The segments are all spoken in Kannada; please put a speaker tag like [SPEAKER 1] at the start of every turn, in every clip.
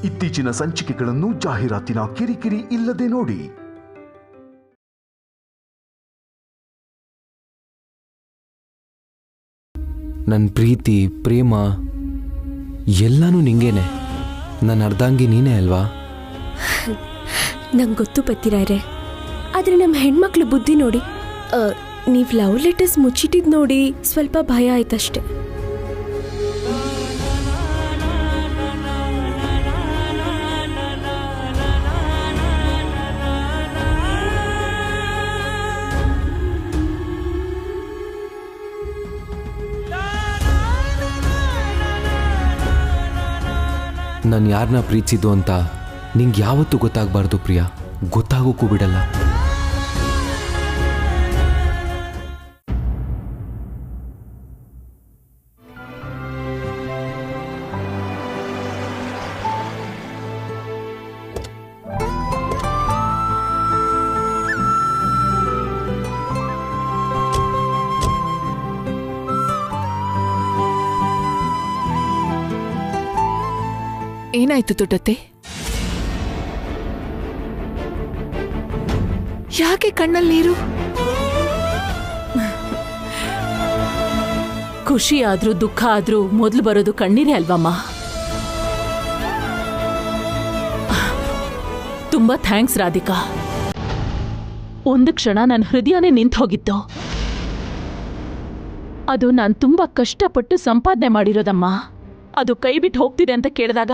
[SPEAKER 1] ಇತ್ತೀಚಿನ ಸಂಚಿಕೆಗಳನ್ನು ಜಾಹೀರಾತಿನ ಕಿರಿಕಿರಿ ಇಲ್ಲದೆ ನೋಡಿ.
[SPEAKER 2] ನನ್ನ ಪ್ರೀತಿ ಪ್ರೇಮ ಎಲ್ಲಾನು ನಿಂಗೇನೆ. ನನ್ನ ಅರ್ಧಾಂಗಿ ನೀನೇ ಅಲ್ವಾ?
[SPEAKER 3] ನಂಗೆ ಗೊತ್ತು ಪತ್ತಿರಾಯ್ರೆ, ಆದರೆ ನಮ್ಮ ಹೆಣ್ಮಕ್ಳು ಬುದ್ಧಿ ನೋಡಿ, ನೀವು ಲವ್ ಲೆಟರ್ಸ್ ಮುಚ್ಚಿಟ್ಟಿದ್ ನೋಡಿ ಸ್ವಲ್ಪ ಭಯ ಆಯ್ತಷ್ಟೆ.
[SPEAKER 2] ನಾನು ಯಾರನ್ನ ಪ್ರೀತಿಸಿದ್ದು ಅಂತ ನಿಂಗೆ ಯಾವತ್ತೂ ಗೊತ್ತಾಗಬಾರ್ದು ಪ್ರಿಯಾ, ಗೊತ್ತಾಗೋಕ್ಕೂ ಬಿಡಲ್ಲ.
[SPEAKER 4] ಏನಾಯ್ತು ದೊಡ್ಡತ್ತೆ? ಯಾಕೆ ಕಣ್ಣಲ್ಲಿ ನೀರು?
[SPEAKER 5] ಖುಷಿ ಆದ್ರೂ ದುಃಖ ಆದ್ರೂ ಮೊದಲು ಬರೋದು ಕಣ್ಣೀರೇ ಅಲ್ವಮ್ಮ? ತುಂಬಾ ಥ್ಯಾಂಕ್ಸ್ ರಾಧಿಕಾ. ಒಂದು ಕ್ಷಣ ನನ್ನ ಹೃದಯನೇ ನಿಂತು ಹೋಗಿತ್ತು. ಅದು ನಾನು ತುಂಬಾ ಕಷ್ಟಪಟ್ಟು ಸಂಪಾದನೆ ಮಾಡಿರೋದಮ್ಮ. ಅದು ಕೈ ಬಿಟ್ಟು ಹೋಗ್ತಿದೆ ಅಂತ ಕೇಳಿದಾಗ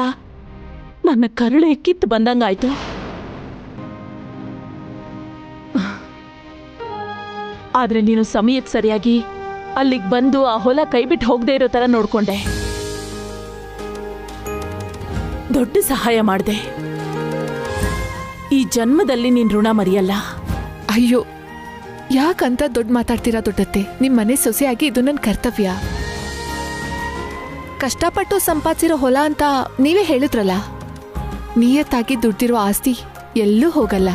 [SPEAKER 5] ನನ್ನ ಕರುಳೆ ಕಿತ್ತು ಬಂದಂಗಾಯ್ತು. ಆದ್ರೆ ನೀನು ಸಮಯಕ್ಕೆ ಸರಿಯಾಗಿ ಅಲ್ಲಿಗೆ ಬಂದು ಆ ಹೊಲ ಕೈ ಬಿಟ್ಟು ಹೋಗದೆ ಇರೋ ತರ ನೋಡ್ಕೊಂಡೆ. ದೊಡ್ಡ ಸಹಾಯ ಮಾಡಿದೆ. ಈ ಜನ್ಮದಲ್ಲಿ ನೀನ್ ಋಣ ಮರೆಯಲ್ಲ.
[SPEAKER 4] ಅಯ್ಯೋ, ಯಾಕಂತ ದೊಡ್ಡ ಮಾತಾಡ್ತೀರಾ ದೊಡ್ಡತ್ತೆ? ನಿಮ್ಮ ಮನೆ ಸೊಸೆಯಾಗಿ ಇದು ನನ್ನ ಕರ್ತವ್ಯ. ಕಷ್ಟಪಟ್ಟು ಸಂಪಾದಿಸಿರೋ ಹೊಲ ಅಂತ ನೀವೇ ಹೇಳಿದ್ರಲ್ಲ. ನಿಯತ್ತಾಗಿ ದುಡ್ದಿರೋ ಆಸ್ತಿ ಎಲ್ಲೂ ಹೋಗಲ್ಲ.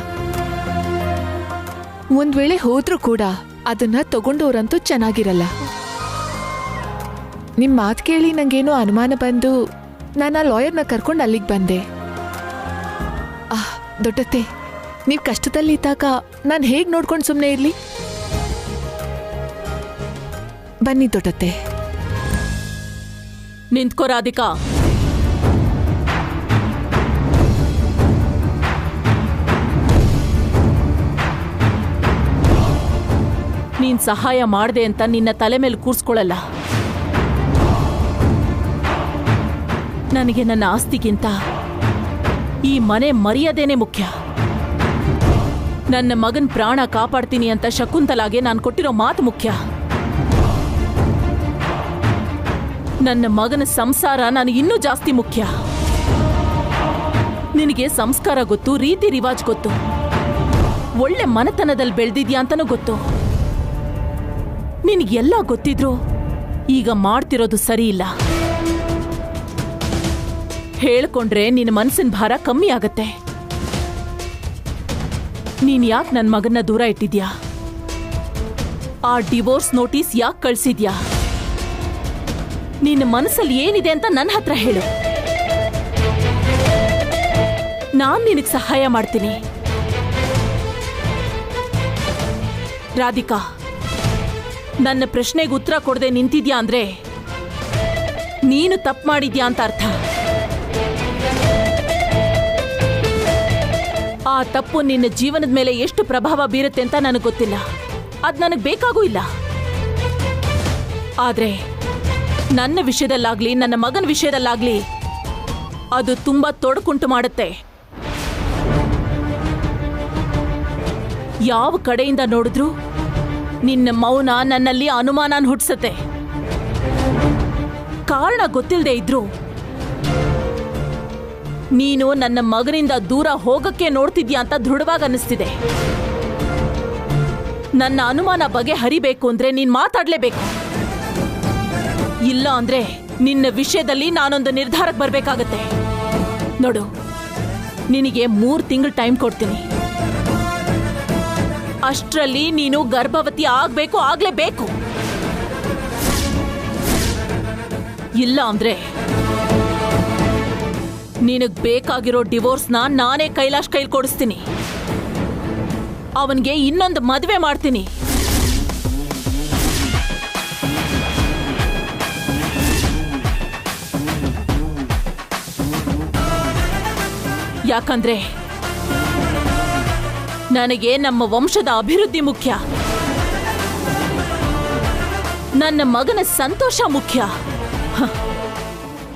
[SPEAKER 4] ಒಂದ್ ವೇಳೆ ಹೋದ್ರೂ ಕೂಡ ಅದನ್ನ ತಗೊಂಡವ್ರಂತೂ ಚೆನ್ನಾಗಿರಲ್ಲ. ನಿಮ್ ಮಾತು ಕೇಳಿ ನಂಗೇನೋ ಅನುಮಾನ ಬಂದು ನಾನು ಆ ಲಾಯರ್ನ ಕರ್ಕೊಂಡು ಅಲ್ಲಿಗೆ ಬಂದೆ. ದೊಡ್ಡತ್ತೆ, ನೀವ್ ಕಷ್ಟದಲ್ಲಿದ್ದಾಗ ನಾನು ಹೇಗ್ ನೋಡ್ಕೊಂಡು ಸುಮ್ಮನೆ ಇರ್ಲಿ? ಬನ್ನಿ ದೊಡ್ಡತ್ತೆ.
[SPEAKER 5] ನಿಂತ್ಕೋ ರಾಧಿಕಾ. ನೀನ್ ಸಹಾಯ ಮಾಡ್ದೆ ಅಂತ ನಿನ್ನ ತಲೆ ಮೇಲೆ ಕೂರ್ಸ್ಕೊಳ್ಳಲ್ಲ. ನನಗೆ ನನ್ನ ಆಸ್ತಿಗಿಂತ ಈ ಮನೆ ಮರ್ಯಾದೆನೇ ಮುಖ್ಯ. ನನ್ನ ಮಗನ್ ಪ್ರಾಣ ಕಾಪಾಡ್ತೀನಿ ಅಂತ ಶಕುಂತಲಾಗೆ ನಾನು ಕೊಟ್ಟಿರೋ ಮಾತು ಮುಖ್ಯ. ನನ್ನ ಮಗನ ಸಂಸಾರ ನನಗೆ ಇನ್ನೂ ಜಾಸ್ತಿ ಮುಖ್ಯ. ನಿನಗೆ ಸಂಸ್ಕಾರ ಗೊತ್ತು, ರೀತಿ ರಿವಾಜ್ ಗೊತ್ತು, ಒಳ್ಳೆ ಮನೆತನದಲ್ಲಿ ಬೆಳೆದಿದ್ಯಾ ಅಂತನೂ ಗೊತ್ತು. ನಿನಗೆಲ್ಲ ಗೊತ್ತಿದ್ರು ಈಗ ಮಾಡ್ತಿರೋದು ಸರಿ ಇಲ್ಲ. ಹೇಳ್ಕೊಂಡ್ರೆ ನಿನ್ನ ಮನಸ್ಸಿನ ಭಾರ ಕಮ್ಮಿ ಆಗತ್ತೆ. ನೀನ್ ಯಾಕೆ ನನ್ನ ಮಗನ್ನ ದೂರ ಇಟ್ಟಿದ್ಯಾ? ಆ ಡಿವೋರ್ಸ್ ನೋಟಿಸ್ ಯಾಕೆ ಕಳ್ಸಿದ್ಯಾ? ನಿನ್ನ ಮನಸ್ಸಲ್ಲಿ ಏನಿದೆ ಅಂತ ನನ್ನ ಹತ್ರ ಹೇಳು. ನಾನ್ ನಿನಗೆ ಸಹಾಯ ಮಾಡ್ತೀನಿ. ರಾಧಿಕಾ, ನನ್ನ ಪ್ರಶ್ನೆಗೆ ಉತ್ತರ ಕೊಡದೆ ನಿಂತಿದ್ಯಾ ಅಂದ್ರೆ ನೀನು ತಪ್ಪು ಮಾಡಿದ್ಯಾ ಅಂತ ಅರ್ಥ. ಆ ತಪ್ಪು ನಿನ್ನ ಜೀವನದ ಮೇಲೆ ಎಷ್ಟು ಪ್ರಭಾವ ಬೀರುತ್ತೆ ಅಂತ ನನಗೆ ಗೊತ್ತಿಲ್ಲ. ಅದ್ ನನಗೆ ಬೇಕಾಗೂ ಇಲ್ಲ. ಆದ್ರೆ ನನ್ನ ವಿಷಯದಲ್ಲಾಗ್ಲಿ ನನ್ನ ಮಗನ ವಿಷಯದಲ್ಲಾಗ್ಲಿ ಅದು ತುಂಬಾ ತೊಡಕುಂಟು ಮಾಡುತ್ತೆ. ಯಾವ ಕಡೆಯಿಂದ ನೋಡಿದ್ರು ನಿನ್ನ ಮೌನ ನನ್ನಲ್ಲಿ ಅನುಮಾನ ಹುಟ್ಟಿಸುತ್ತೆ. ಕಾರಣ ಗೊತ್ತಿಲ್ಲದೆ ಇದ್ರು ನೀನು ನನ್ನ ಮಗನಿಂದ ದೂರ ಹೋಗಕ್ಕೆ ನೋಡ್ತಿದ್ಯಾ ಅಂತ ದೃಢವಾಗಿ ಅನ್ನಿಸ್ತಿದೆ. ನನ್ನ ಅನುಮಾನ ಬಗೆ ಹರಿಬೇಕು ಅಂದ್ರೆ ನೀನ್ ಮಾತಾಡ್ಲೇಬೇಕು. ಇಲ್ಲ ಅಂದ್ರೆ ನಿನ್ನ ವಿಷಯದಲ್ಲಿ ನಾನೊಂದು ನಿರ್ಧಾರಕ್ಕೆ ಬರ್ಬೇಕಾಗತ್ತೆ. ನೋಡು, ನಿನಗೆ 3 ತಿಂಗಳು ಟೈಮ್ ಕೊಡ್ತೀನಿ. ಅಷ್ಟರಲ್ಲಿ ನೀನು ಗರ್ಭವತಿ ಆಗ್ಲೇಬೇಕು. ಇಲ್ಲ ಅಂದ್ರೆ ನಿನಗ್ ಬೇಕಾಗಿರೋ ಡಿವೋರ್ಸ್ನ ನಾನೇ ಕೈಲಾಶ್ ಕೈಲಿ ಕೊಡಿಸ್ತೀನಿ. ಅವನ್ಗೆ ಇನ್ನೊಂದು ಮದುವೆ ಮಾಡ್ತೀನಿ. ಯಾಕಂದ್ರೆ ನನಗೆ ನಮ್ಮ ವಂಶದ ಅಭಿವೃದ್ಧಿ ಮುಖ್ಯ. ನನ್ನ ಮಗನ ಸಂತೋಷ ಮುಖ್ಯ.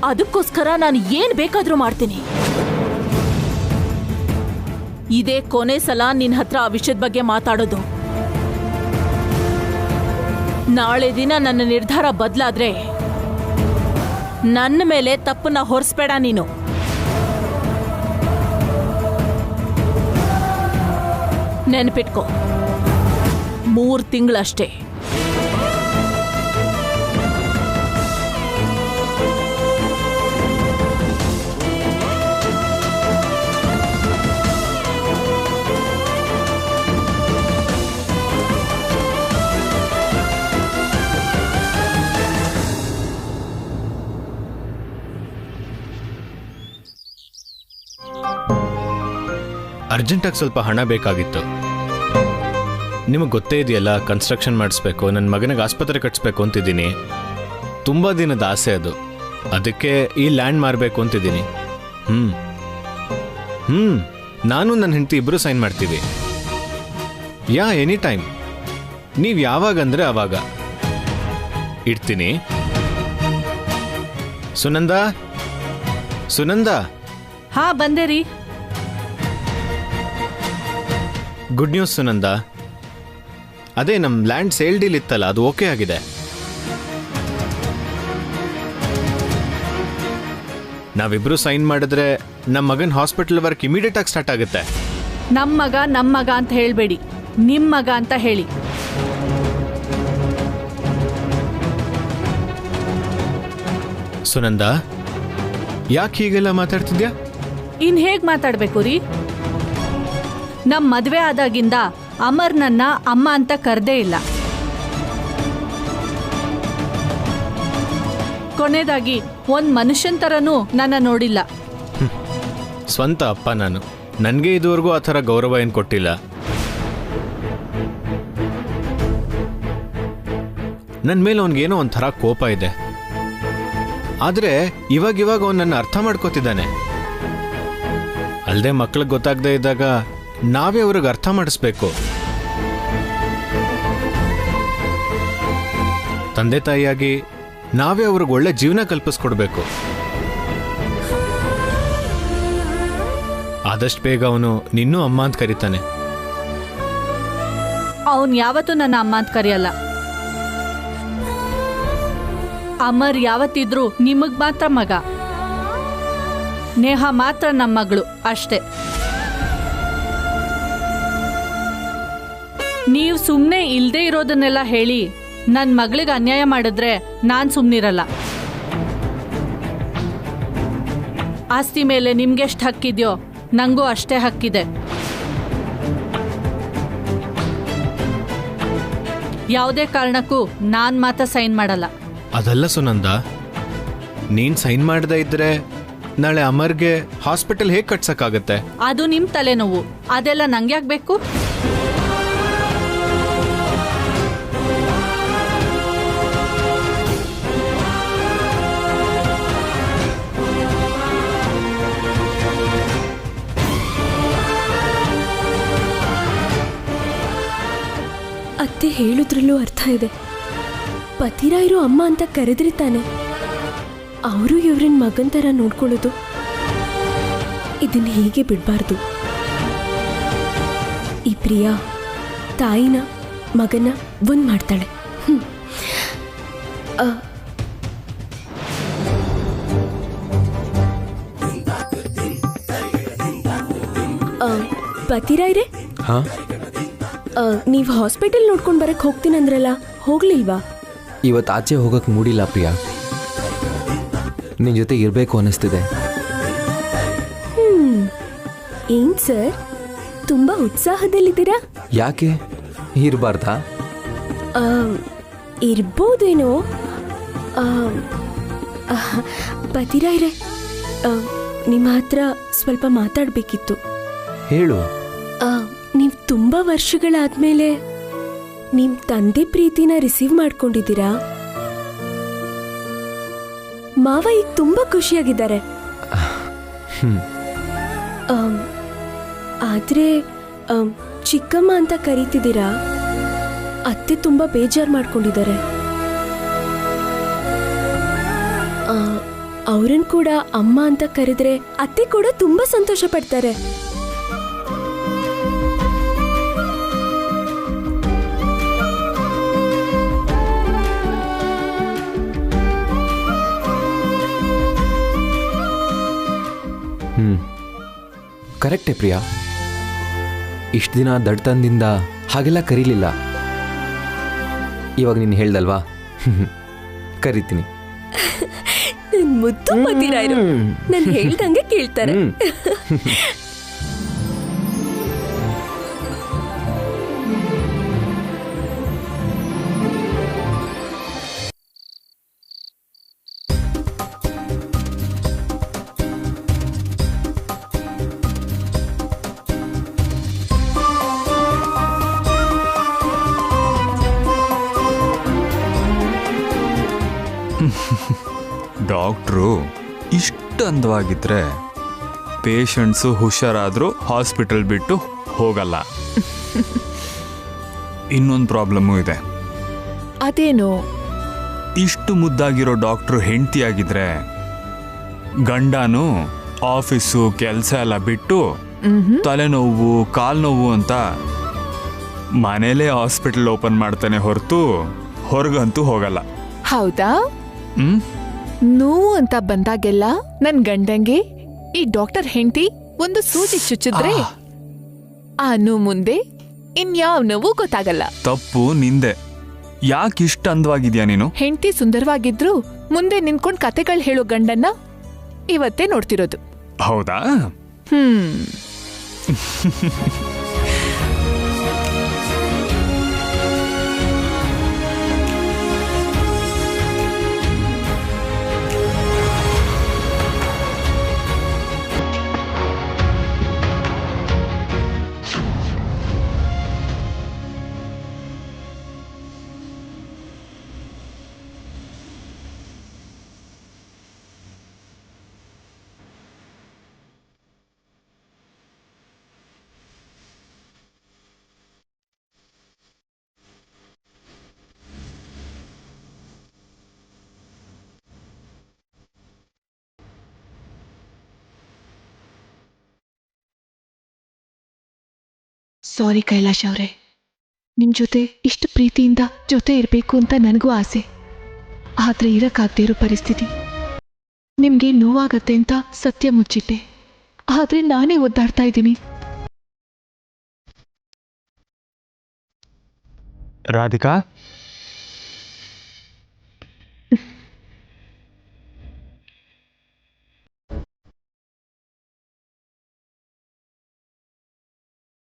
[SPEAKER 5] ಅದಕ್ಕೋಸ್ಕರ ನಾನು ಏನ್ ಬೇಕಾದ್ರೂ ಮಾಡ್ತೀನಿ. ಇದೇ ಕೊನೆ ಸಲ ನಿನ್ನ ಹತ್ರ ಆ ವಿಷಯದ ಬಗ್ಗೆ ಮಾತಾಡೋದು. ನಾಳೆ ದಿನ ನನ್ನ ನಿರ್ಧಾರ ಬದಲಾದ್ರೆ ನನ್ನ ಮೇಲೆ ತಪ್ಪನ್ನ ಹೊರಿಸ್ಬೇಡ ನೀನು. ನೆನಪಿಟ್ಕೋ, 3 ತಿಂಗಳಷ್ಟೇ.
[SPEAKER 6] ಅರ್ಜೆಂಟಾಗಿ ಸ್ವಲ್ಪ ಹಣ ಬೇಕಾಗಿತ್ತು. ನಿಮಗೆ ಗೊತ್ತೇ ಇದೆಯಲ್ಲ, ಕನ್ಸ್ಟ್ರಕ್ಷನ್ ಮಾಡಿಸ್ಬೇಕು, ನನ್ನ ಮಗನಿಗೆ ಆಸ್ಪತ್ರೆ ಕಟ್ಸ್ಬೇಕು ಅಂತಿದ್ದೀನಿ. ತುಂಬ ದಿನದ ಆಸೆ ಅದು. ಅದಕ್ಕೆ ಈ ಲ್ಯಾಂಡ್ ಮಾರಬೇಕು ಅಂತಿದ್ದೀನಿ. ನಾನು ನನ್ನ ಹೆಂಡತಿ ಇಬ್ಬರು ಸೈನ್ ಮಾಡ್ತೀವಿ. Any time. ನೀವು ಯಾವಾಗಂದ್ರೆ ಆವಾಗ. ಇಡ್ತೀನಿ. ಸುನಂದ.
[SPEAKER 5] ಹಾ, ಬಂದೆ ರೀ.
[SPEAKER 6] Good news Sunanda. ಅದೇ ನಮ್ಮ ಲ್ಯಾಂಡ್ ಸೇಲ್ ಡೀಲ್ ಇತ್ತಲ್ಲ, ಅದು ಓಕೆ ಆಗಿದೆ. ನಾವಿಬ್ರು ಸೈನ್ ಮಾಡಿದ್ರೆ ನಮ್ಮ ಮಗನ ಹಾಸ್ಪಿಟಲ್ ವರ್ಕ್ ಇಮಿಡಿಯೇಟ್ ಆಗಿ ಸ್ಟಾರ್ಟ್ ಆಗುತ್ತೆ.
[SPEAKER 5] ನಮ್ಮ ಮಗ ಅಂತ ಹೇಳ್ಬೇಡಿ, ನಿಮ್ಮ ಮಗ ಅಂತ ಹೇಳಿ.
[SPEAKER 6] ಸುನಂದ, ಯಾಕೆ ಹೀಗೆಲ್ಲ ಮಾತಾಡ್ತಿದ್ಯಾ?
[SPEAKER 5] ಇನ್ ಹೇಗ್ ಮಾತಾಡ್ಬೇಕು ರೀ? ನಮ್ ಮದ್ವೆ ಆದಾಗಿಂದ ಅಮರ್ ನನ್ನ ಅಮ್ಮ ಅಂತ ಕರ್ದೇ ಇಲ್ಲ. ಕೊನೆದಾಗಿ ಒಂದ್ ಮನುಷ್ಯನ್ ತರನೂ ನನ್ನ ನೋಡಿಲ್ಲ.
[SPEAKER 6] ಸ್ವಂತ ಅಪ್ಪ ನಾನು. ನನಗೆ ಇದುವರೆಗೂ ಆ ಥರ ಗೌರವ ಏನು ಕೊಟ್ಟಿಲ್ಲ. ನನ್ನ ಮೇಲೆ ಅವನಿಗೇನೋ ಒಂಥರ ಕೋಪ ಇದೆ. ಆದರೆ ಇವಾಗ ಅವನು ನನ್ನ ಅರ್ಥ ಮಾಡ್ಕೋತಿದ್ದಾನೆ. ಅಲ್ಲದೆ ಮಕ್ಳಿಗೆ ಗೊತ್ತಾಗದೇ ಇದ್ದಾಗ ನಾವೇ ಅವ್ರಿಗೆ ಅರ್ಥ ಮಾಡಿಸ್ಬೇಕು. ತಂದೆ ತಾಯಿಯಾಗಿ ನಾವೇ ಅವ್ರಿಗೆ ಒಳ್ಳೆ ಜೀವನ ಕಲ್ಪಿಸ್ಕೊಡ್ಬೇಕು. ಆದಷ್ಟು ಬೇಗ ಅವನು ನಿನ್ನೂ ಅಮ್ಮ ಅಂತ ಕರೀತಾನೆ.
[SPEAKER 5] ಅವನ್ ಯಾವತ್ತೂ ನನ್ನ ಅಮ್ಮ ಅಂತ ಕರೆಯಲ್ಲ. ಅಮರ್ ಯಾವತ್ತಿದ್ರು ನಿಮಗ್ ಮಾತ್ರ ಮಗ, ನೇಹ ಮಾತ್ರ ನಮ್ಮ ಮಗಳು ಅಷ್ಟೇ. ನೀವು ಸುಮ್ಮನೆ ಇಲ್ದೇ ಇರೋದನ್ನೆಲ್ಲ ಹೇಳಿ ನನ್ನ ಮಗಳಿಗೆ ಅನ್ಯಾಯ ಮಾಡಿದ್ರೆ ನಾನು ಸುಮ್ಮನಿರಲ್ಲ. ಆಸ್ತಿ ಮೇಲೆ ನಿಮ್ಗೆಷ್ಟು ಹಕ್ಕಿದೆಯೋ ನಂಗೂ ಅಷ್ಟೇ ಹಕ್ಕಿದೆ. ಯಾವುದೇ ಕಾರಣಕ್ಕೂ ನಾನು ಮಾತ್ರ ಸೈನ್ ಮಾಡಲ್ಲ.
[SPEAKER 6] ಅದಲ್ಲ ಸುನಂದ, ನೀನ್ ಸೈನ್ ಮಾಡದೇ ಇದ್ರೆ ನಾಳೆ ಅಮರ್ಗೆ ಹಾಸ್ಪಿಟಲ್ ಹೇಗೆ ಕಟ್ಸಕ್ಕಾಗತ್ತೆ?
[SPEAKER 5] ಅದು ನಿಮ್ ತಲೆನೋವು. ಅದೆಲ್ಲ ನಂಗೆ ಯಾಕೆ ಬೇಕು?
[SPEAKER 3] ಅತ್ತೆ ಹೇಳುದ್ರಲ್ಲೂ ಅರ್ಥ ಇದೆ. ಪತಿರಾಯರು ಅಮ್ಮ ಅಂತ ಕರೆದ್ರೆ ತಾನೆ ಅವರು ಇವ್ರನ್ನ ಮಗನ್ ಥರ ನೋಡ್ಕೊಳ್ಳೋದು. ಇದನ್ನ ಹೀಗೆ ಬಿಡಬಾರ್ದು. ಈ ಪ್ರಿಯಾ ತಾಯಿನ ಮಗನ ಒಂದ್ ಮಾಡ್ತಾಳೆ. ಪತಿರಾಯ್ರೆ, ನೀವು ಹಾಸ್ಪಿಟಲ್ ನೋಡ್ಕೊಂಡು ಬರಕ್ ಹೋಗ್ತೀನಂದ್ರಲ್ಲ, ಹೋಗ್ಲಿಲ್ವಾ?
[SPEAKER 2] ಇವತ್ತು ಆಚೆ ಹೋಗಕ್ಕೆ ಮೂಡಿಲ್ಲ ಪ್ರಿಯಾ. ನಿನ್ನ ಜೊತೆ ಇರಬೇಕು ಅನ್ನಿಸ್ತಿದೆ.
[SPEAKER 3] ಏನ್ ಸರ್, ತುಂಬಾ ಉತ್ಸಾಹದಲ್ಲಿದ್ದೀರಾ?
[SPEAKER 2] ಯಾಕೆ ಇರಬಾರ್ದಾ?
[SPEAKER 3] ಇರ್ಬೋದೇನೋ. ಪತಿರಾಯ್ರೆ, ನಿಮ್ಮ ಹತ್ರ ಸ್ವಲ್ಪ ಮಾತಾಡಬೇಕಿತ್ತು.
[SPEAKER 2] ಹೇಳು.
[SPEAKER 3] ನೀವು ತುಂಬ ವರ್ಷಗಳಾದ್ಮೇಲೆ ನಿಮ್ಮ ತಂದೆ ಪ್ರೀತಿನ ರಿಸೀವ್ ಮಾಡ್ಕೊಂಡಿದ್ದೀರಾ? ಮಾವ ಈಗ ತುಂಬ ಖುಷಿಯಾಗಿದ್ದಾರೆ. ಆದ್ರೆ ಚಿಕ್ಕಮ್ಮ ಅಂತ ಕರೀತಿದ್ದೀರಾ? ಅತ್ತೆ ತುಂಬ ಬೇಜಾರು ಮಾಡ್ಕೊಂಡಿದ್ದಾರೆ. ಅವ್ರನ್ನ ಕೂಡ ಅಮ್ಮ ಅಂತ ಕರೆದ್ರೆ ಅತ್ತೆ ಕೂಡ ತುಂಬಾ ಸಂತೋಷ ಪಡ್ತಾರೆ.
[SPEAKER 2] ಕರೆಕ್ಟೇ ಪ್ರಿಯಾ. ಇಷ್ಟು ದಿನ ದಡ್ತನದಿಂದ ಹಾಗೆಲ್ಲ ಕರೀಲಿಲ್ಲ. ಇವಾಗ ನೀನು ಹೇಳ್ದಲ್ವಾ, ಕರಿತೀನಿ.
[SPEAKER 3] ನನ್ ಮುದ್ದು ಮದಿರಾಯರು ನಾನು ಹೇಳ್ದಂಗೆ ಕೇಳ್ತಾರೆ.
[SPEAKER 7] ಡಾಕ್ಟ್ರು ಇಷ್ಟು ಅಂದವಾಗಿದ್ರೆ ಪೇಷಂಟ್ಸು ಹುಷಾರಾದರೂ ಹಾಸ್ಪಿಟಲ್ ಬಿಟ್ಟು ಹೋಗಲ್ಲ. ಇನ್ನೊಂದು ಪ್ರಾಬ್ಲಮ್ಮು ಇದೆ.
[SPEAKER 4] ಅದೇನು?
[SPEAKER 7] ಇಷ್ಟು ಮುದ್ದಾಗಿರೋ ಡಾಕ್ಟ್ರು ಹೆಂಡತಿಯಾಗಿದ್ರೆ ಗಂಡನು ಆಫೀಸು ಕೆಲಸ ಎಲ್ಲ ಬಿಟ್ಟು ತಲೆನೋವು ಕಾಲು ನೋವು ಅಂತ ಮನೇಲೇ ಹಾಸ್ಪಿಟಲ್ ಓಪನ್ ಮಾಡ್ತಾನೆ ಹೊರತು ಹೊರಗಂತೂ ಹೋಗಲ್ಲ.
[SPEAKER 4] ಹೌದಾ? ನೋವು ಅಂತ ಬಂದಾಗೆಲ್ಲ ನನ್ ಗಂಡಂಗೆ ಈ ಡಾಕ್ಟರ್ ಹೆಂಡತಿ ಒಂದು ಸೂಜಿ ಚುಚ್ಚಿದ್ರೆ ಆ ನೋವು ಮುಂದೆ ಇನ್ಯಾವ ನೋವು ಗೊತ್ತಾಗಲ್ಲ.
[SPEAKER 7] ತಪ್ಪು ನಿಂದೆ. ಯಾಕೆ ಇಷ್ಟು ಅಂದವಾಗಿದ್ಯಾ ನೀನು?
[SPEAKER 4] ಹೆಂಡತಿ ಸುಂದರವಾಗಿದ್ರು ಮುಂದೆ ನಿಂತ್ಕೊಂಡ್ ಕತೆಗಳು ಹೇಳೋ ಗಂಡನ್ನ ಇವತ್ತೇ ನೋಡ್ತಿರೋದು.
[SPEAKER 7] ಹೌದಾ?
[SPEAKER 4] ಸಾರಿ ಕೈಲಾಶ್ ಅವರೇ, ನಿಮ್ ಜೊತೆ ಇಷ್ಟು ಪ್ರೀತಿಯಿಂದ ಜೊತೆ ಇರಬೇಕು ಅಂತ ನನಗೂ ಆಸೆ. ಆದ್ರೆ ಇರಕ್ಕಾಗದೇ ಇರೋ ಪರಿಸ್ಥಿತಿ. ನಿಮ್ಗೆ ನೋವಾಗತ್ತೆ ಅಂತ ಸತ್ಯ ಮುಚ್ಚಿಟ್ಟೆ. ಆದ್ರೆ ನಾನೇ ಒದ್ದಾಡ್ತಾ ಇದ್ದೀನಿ.
[SPEAKER 7] ರಾಧಿಕಾ,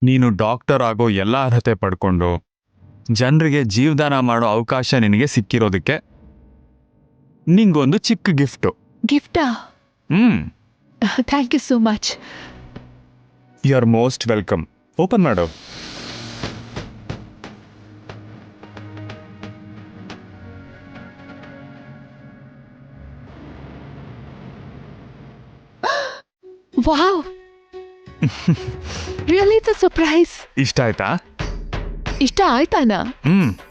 [SPEAKER 7] ನೀನು ಡಾಕ್ಟರ್ ಆಗೋ ಎಲ್ಲ ಅರ್ಹತೆ ಪಡ್ಕೊಂಡು ಜನರಿಗೆ ಜೀವದಾನ ಮಾಡೋ ಅವಕಾಶ ನಿನಗೆ ಸಿಕ್ಕಿರೋದಕ್ಕೆ ನಿಂಗೊಂದು ಚಿಕ್ಕ ಗಿಫ್ಟು.
[SPEAKER 4] ಗಿಫ್ಟಾ? Thank you so much.
[SPEAKER 7] You are most welcome. Open ಮಾಡು.
[SPEAKER 4] Wow, really it's a surprise.
[SPEAKER 7] ಇಷ್ಟ ಆಯ್ತಾ?
[SPEAKER 4] ಇಷ್ಟ ಆಯ್ತಾನಾ?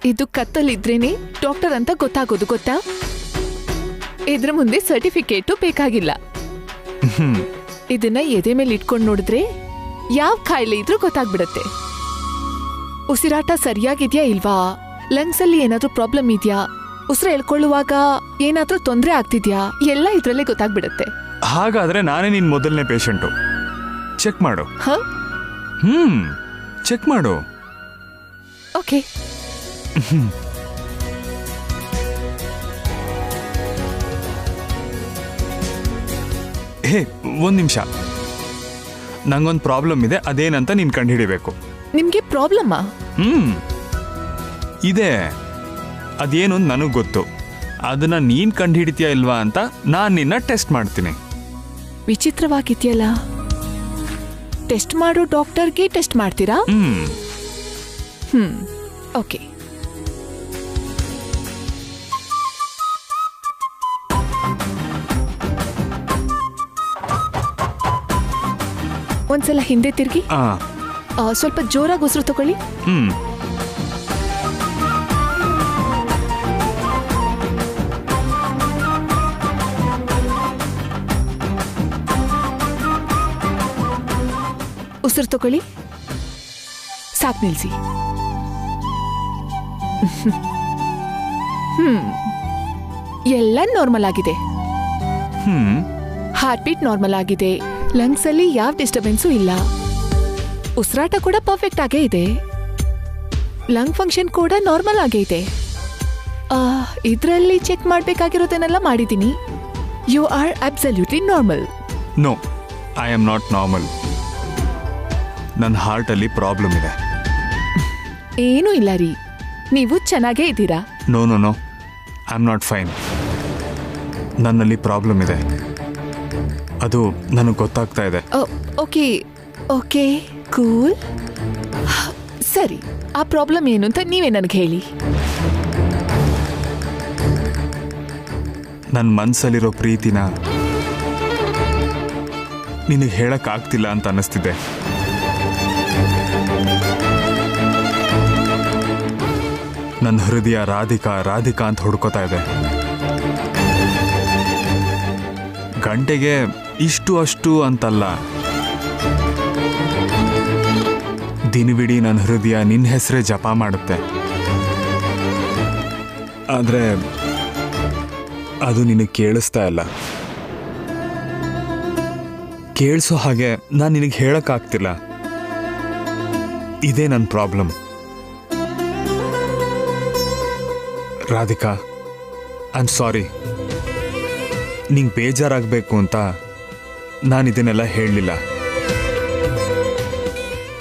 [SPEAKER 4] ಇದು ಕತ್ತಲಿದ್ರೇನೆ ಡಾಕ್ಟರ್ ಅಂತ ಗೊತ್ತಾಗೋದು, ಗೊತ್ತಾ? ಇದ್ರ ಮುಂದೆ ಸರ್ಟಿಫಿಕೇಟು ಬೇಕಾಗಿಲ್ಲ. ಇದನ್ನ ಎದೆ ಮೇಲೆ ಇಟ್ಕೊಂಡು ನೋಡಿದ್ರೆ ಯಾವ ಕಾಯಿಲೆ ಇದ್ರೂ ಗೊತ್ತಾಗ್ಬಿಡತ್ತೆ. ಉಸಿರಾಟ ಸರಿಯಾಗಿದ್ಯಾ ಇಲ್ವಾ, ಲಂಗ್ಸ್ ಅಲ್ಲಿ ಏನಾದ್ರೂ ಪ್ರಾಬ್ಲಮ್ ಇದೆಯಾ, ಉಸಿರು ಎಳ್ಕೊಳ್ಳುವಾಗ ಏನಾದ್ರೂ ತೊಂದರೆ ಆಗ್ತಿದ್ಯಾ, ಎಲ್ಲ ಇದ್ರಲ್ಲೇ ಗೊತ್ತಾಗ್ಬಿಡತ್ತೆ.
[SPEAKER 7] ಹಾಗಾದ್ರೆ ನಾನೇ ನಿನ್ ಮೊದಲನೇ ಪೇಷಂಟು. ಚೆಕ್ ಮಾಡು. ಚೆಕ್ ಮಾಡು.
[SPEAKER 4] ಓಕೆ.
[SPEAKER 7] ಹೇ, ಒಂದ್ ನಿಮಿಷ. ನಂಗೊಂದು ಪ್ರಾಬ್ಲಮ್ ಇದೆ, ಅದೇನಂತ ನೀನ್ ಕಂಡುಹಿಡಿಬೇಕು.
[SPEAKER 4] ನಿಮ್ಗೆ ಪ್ರಾಬ್ಲಮ್ಮಾ?
[SPEAKER 7] ಇದೆ. ಅದೇನು ನನಗೆ ಗೊತ್ತು. ಅದನ್ನ ನೀನ್ ಕಂಡುಹಿಡಿತೀಯ ಇಲ್ವಾ ಅಂತ ನಾನು ನಿನ್ನ ಟೆಸ್ಟ್ ಮಾಡ್ತೀನಿ.
[SPEAKER 4] ವಿಚಿತ್ರವಾಗಿದೆಯಲ್ಲ. ಟೆಸ್ಟ್ ಮಾಡೋ ಡಾಕ್ಟರ್ಗೆ ಟೆಸ್ಟ್ ಮಾಡ್ತೀರಾ? ಓಕೆ. ಒಂದ್ಸಲ ಹಿಂದೆ ತಿರುಗಿ. ಸ್ವಲ್ಪ ಜೋರಾಗಿ ಉಸಿರು ತಗೊಳ್ಳಿ. ಉಸಿರು ತಗೊಳ್ಳಿ. ಸಾಕ್, ನಿಲ್ಸಿ. ಎಲ್ಲ ನಾರ್ಮಲ್ ಆಗಿದೆ. ಹಾರ್ಟ್ ಬೀಟ್ ನಾರ್ಮಲ್ ಆಗಿದೆ. ಲಂಗ್ಸ್ ಅಲ್ಲಿ ಯಾವ ಡಿಸ್ಟರ್ಬೆನ್ಸು ಇಲ್ಲ. ಉಸಿರಾಟ ಕೂಡ ಪರ್ಫೆಕ್ಟ್ ಆಗೇ ಇದೆ. ಲಂಗ್ ಫಂಕ್ಷನ್ ಕೂಡ ನಾರ್ಮಲ್ ಆಗೇ ಇದೆ. ಇದರಲ್ಲಿ ಚೆಕ್ ಮಾಡಬೇಕಾಗಿರೋದನ್ನೆಲ್ಲ ಮಾಡಿದ್ದೀನಿ. You are absolutely normal.
[SPEAKER 7] No, I am not normal. ನನ್ನ ಹಾರ್ಟಲ್ಲಿ ಪ್ರಾಬ್ಲಮ್ ಇದೆ.
[SPEAKER 4] ಏನೂ ಇಲ್ಲ ರೀ, ನೀವು ಚೆನ್ನಾಗೇ ಇದ್ದೀರಾ.
[SPEAKER 7] No no no, I am not fine. ನನ್ನಲ್ಲಿ ಪ್ರಾಬ್ಲಮ್ ಇದೆ, ಅದು ನನಗೆ ಗೊತ್ತಾಗ್ತಾ ಇದೆ.
[SPEAKER 4] Okay okay, cool. ಸರಿ, ಆ ಪ್ರಾಬ್ಲಮ್ ಏನು ಅಂತ ನೀವೇ ನನಗೆ ಹೇಳಿ.
[SPEAKER 7] ನನ್ನ ಮನಸ್ಸಲ್ಲಿರೋ ಪ್ರೀತಿನ ನಿನಗೆ ಹೇಳಕ್ಕಾಗ್ತಿಲ್ಲ ಅಂತ ಅನ್ನಿಸ್ತಿದೆ. ನನ್ನ ಹೃದಯ ರಾಧಿಕಾ ರಾಧಿಕಾ ಅಂತ ಹುಡ್ಕೋತಾ ಇದೆ. ಗಂಟೆಗೆ ಇಷ್ಟು ಅಷ್ಟು ಅಂತಲ್ಲ, ದಿನವಿಡೀ ನನ್ನ ಹೃದಯ ನಿನ್ನ ಹೆಸರೇ ಜಪ ಮಾಡುತ್ತೆ. ಆದರೆ ಅದು ನಿನಗೆ ಕೇಳಿಸ್ತಾ ಇಲ್ಲ. ಕೇಳಿಸೋ ಹಾಗೆ ನಾನು ನಿನಗೆ ಹೇಳಕ್ಕಾಗ್ತಿಲ್ಲ. ಇದೇ ನನ್ನ problem. Radhika, I am sorry. ನಿಂಗೆ ಬೇಜಾರಾಗಬೇಕು ಅಂತ ನಾನು ಇದನ್ನೆಲ್ಲ ಹೇಳಲಿಲ್ಲ.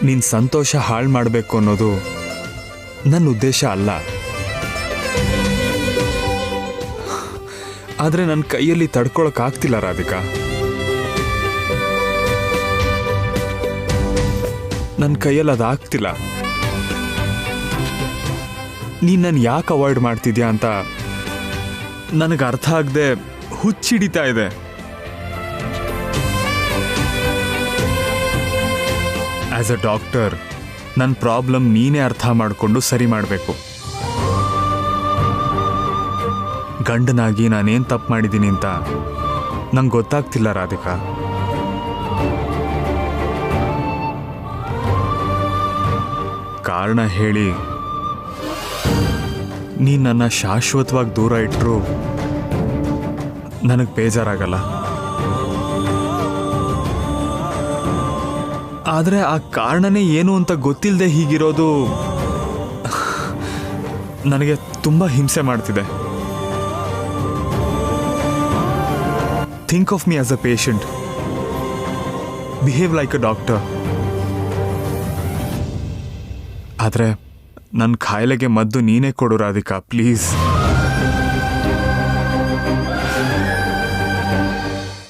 [SPEAKER 7] ನಿನ್ನ ಸಂತೋಷ ಹಾಳು ಮಾಡಬೇಕು ಅನ್ನೋದು ನನ್ನ ಉದ್ದೇಶ ಅಲ್ಲ. ಆದರೆ ನನ್ನ ಕೈಯಲ್ಲಿ ತಡ್ಕೊಳಕ್ಕಾಗ್ತಿಲ್ಲ ರಾಧಿಕಾ. ನನ್ನ ಕೈಯಲ್ಲಿ ಅದಾಗ್ತಿಲ್ಲ. ನೀನು ನನ್ನ ಯಾಕೆ ಅವಾಯ್ಡ್ ಮಾಡ್ತಿದ್ಯಾ ಅಂತ ನನಗೆ ಅರ್ಥ ಆಗದೆ ಹುಚ್ಚಿಡಿತಾ ಇದೆ. ಆಸ್ ಅ ಡಾಕ್ಟರ್ ನನ್ನ ಪ್ರಾಬ್ಲಮ್ ನೀನೇ ಅರ್ಥ ಮಾಡಿಕೊಂಡು ಸರಿ ಮಾಡಬೇಕು. ಗಂಡನಾಗಿ ನಾನೇನು ತಪ್ಪು ಮಾಡಿದ್ದೀನಿ ಅಂತ ನಂಗೆ ಗೊತ್ತಾಗ್ತಿಲ್ಲ ರಾಧಿಕಾ. ಕಾರಣ ಹೇಳಿ ನೀನು ನನ್ನ ಶಾಶ್ವತವಾಗಿ ದೂರ ಇಟ್ಟರು ನನಗೆ ಬೇಜಾರಾಗಲ್ಲ. ಆದರೆ ಆ ಕಾರಣನೇ ಏನು ಅಂತ ಗೊತ್ತಿಲ್ಲದೆ ಹೀಗಿರೋದು ನನಗೆ ತುಂಬ ಹಿಂಸೆ ಮಾಡ್ತಿದೆ. Think of me as a patient. Behave like a doctor. ಆದರೆ ನನ್ನ ಕಾಯಿಲೆಗೆ ಮದ್ದು ನೀನೇ ಕೊಡು ರಾಧಿಕಾ, ಪ್ಲೀಸ್.